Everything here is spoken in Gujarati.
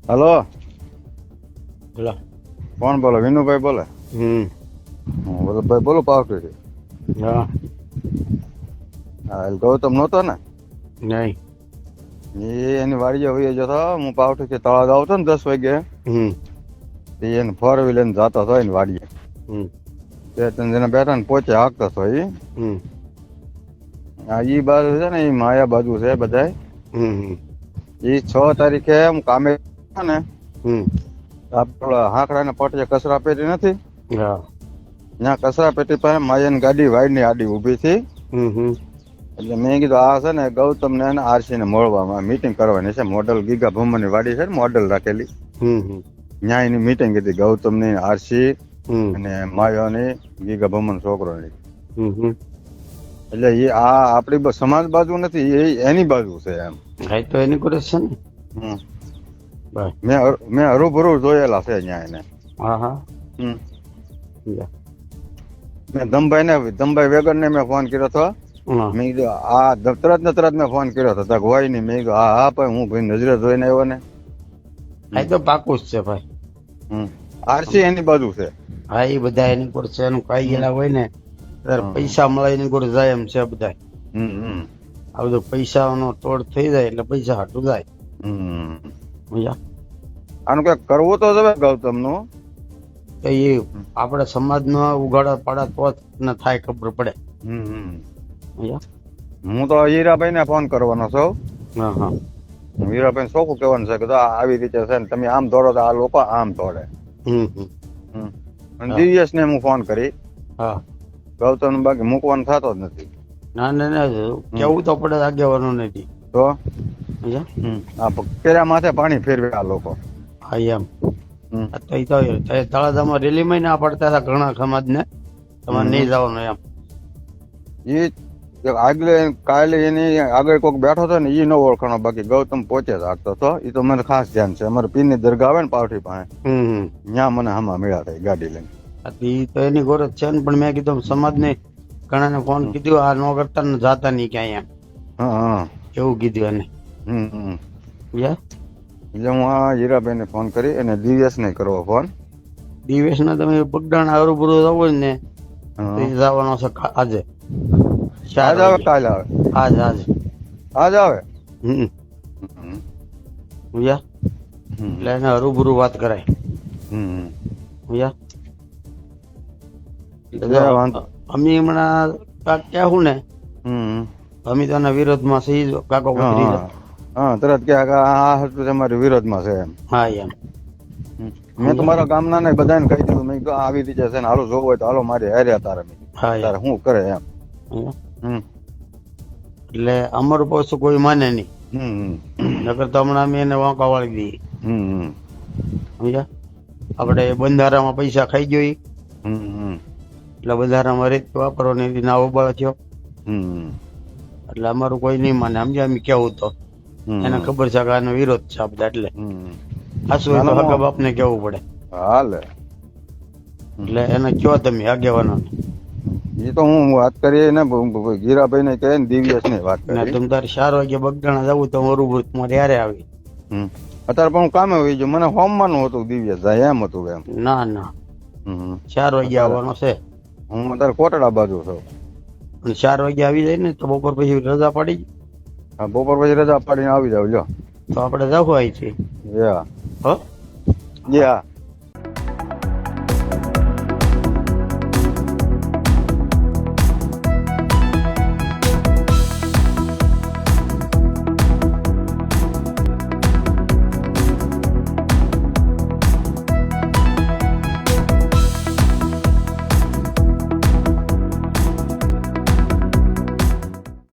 હલો, બોલો. કોણ બોલો? વિનુભાઈ બોલે. વલ્લભભાઈ બોલો, પાવઠી. હા. હા, ગૌતમ નહોતો ને? નહીં. એની વાડીએ વહી જતો. હું પાવઠી તળાવ આવતો ને 10 વાગે. એને 4 વ્હીલર લઈને જતો હતો એની વાડીએ. 2-3 જણા બેઠા ને પોચે હાંકતો હતો. ઈ બાજુ છે ને, એ માયા બાજુ છે બધા. ઈ 6 તારીખે હું કામે ને આપડે હાંકડા ને પટીએ કચરા પેટી નથી, ત્યાં કચરા પેટી પાસે માયાની ગાડી વાઈડ આડી ઉભી હતી. એટલે મેં કીધું આ છે ને ગૌતમ ને આરસી ને મળવામાં મીટિંગ કરવાની છે. મોડલ ગીગા ભૂમની વાડી છે ને, મોડલ રાખેલી. ત્યાં એની મીટિંગ હતી, ગૌતમ ની, આરસી અને માયાની, ગીગા ભૂમન છોકરોની. એટલે એ આ આપડી સમાજ બાજુ નથી, એ એની બાજુ છે એમ. તો એની કરે છે ને. મેં હરુભરું જોયેલા છે ત્યાં એને. હા હા. મેં ધમભાઈ વેગર ને મેં ફોન કર્યો હતો. મેં કીધું આ તરત મેં ફોન કર્યો હતો. હોય નહીં. મેં કીધું હા પણ હું ભાઈ નજરે જોઈને આવ્યો ને. આ તો પાકું જ છે ભાઈ. આરસી એની બાજુ છે. હા, એ બધા એની કોર છે. એનું કઈ ગયેલા હોય ને ત્યારે પૈસા મળે એની કોર જાય એમ છે બધા. આ બધું પૈસા નો તોડ થઈ જાય એટલે પૈસા હાટું જાય. આનું કઈક કરવું તો જ ગૌતમ નું. એ આપડે સમાજ નો ઉગાડા પાડા તો જ થાય, ખબર પડે. હું તો હીરાભાઈ ને ફોન કરવાનો છું. હીરાભાઈ ચોખ્ખું કહેવાનું છે કે આવી રીતે છે ને, તમે આમ દોડો તો આ લોકો આમ દોડે. દિવ્યેશ ને હું ફોન કરી. ગૌતમ બાકી મૂકવાનું થતો જ નથી. ના ના ના, કેવું તો પડે આગેવાનું નથી તો. પેલા માથે પાણી ફેરવે આ લોકો. હા એમ. તળાજામાં રેલીમાં ના પડતા હતા ઘણા સમાજ ને, તમારે નહીં જવાનું એમ. એ આગલે કાલે એની આગળ કોઈક બેઠો હતો ને, એ ન ઓળખાણો. બાકી ગૌતમ પોચે જ હાંકતો હતો. એ તો મને ખાસ ધ્યાન છે. અમારે પીરની દરગાહ આવે ને પાવઠી પાસે, ત્યાં મને હમા મળ્યા થાય ગાડી લઈને. એ તો એની ગોરજ છે ને, પણ મેં કીધું સમાજ ને ઘણા ને ફોન કીધું આ નો કરતા ને જાતા નહીં ક્યાંય એમ. એવું કીધું એને. એટલે હું આ હીરાભાઈ ને ફોન કરી અને દિવ્યેશ ને કરવો ફોન. દિવ્યેશ ને તમે પગડાણા હરુભરું જવો ને જવાનો છે આજે. આજ આવે કાલે આવે? આજ આવે. એટલે એને હરુભરું વાત કરાય. અમે હમણાં કહેવું ને, અમે તો એના વિરોધમાં સહી કાકો. તરત કે આ તમારી વિરોધમાં છે એમ. હા એમ. મેં તો મારા ગામના ને બધાને કહી દીધું. મેં કીધું આવી રીતે છે ને, હાલો જોવો હોય તો હાલો મારી હાર્યા તારે. તારે શું કરે એમ. એટલે અમારું પાછું કોઈ માને નહીં. નકર તો હમણાં અમે એને વાંકા વાળી દઈએ. સમજ્યા? આપડે બંધારામાં પૈસા ખાઈ ગયો એટલે બંધારામાં રીત વાપરવાની ના ઉબાળો થયો. એટલે અમારું કોઈ નહીં માને. સમજ્યા? અમે કેવું તો એને ખબર છે કે આનો વિરોધ છે બધા. એટલે આસુ તો હગા બાપ ને કેવું પડે. હાલે. એટલે એને કયો તમે આગેવાનો. એ તો હું વાત કરીએ ને ગીરાભાઈ ને કહે ને, દિવ્યેશ ને વાત કરી. તમે તારે 4 વાગે બગડાણા જવું તો હરુભરું તમારે યારે આવી. અત્યારે પણ હું કામે હોય છે. મને હોમવાનું હતું દિવ્યેશ જાય એમ હતું એમ. ના ના, 4 વાગે આવવાનો છે. હું અત્યારે કોટડા બાજુ છું. 4 વાગે આવી જાય ને તો બપોર પછી રજા પાડી. હા, બપોર પછી રજા પાડીને આવી જાવ. લ્યો તો આપડે જવું અહીંથી. યા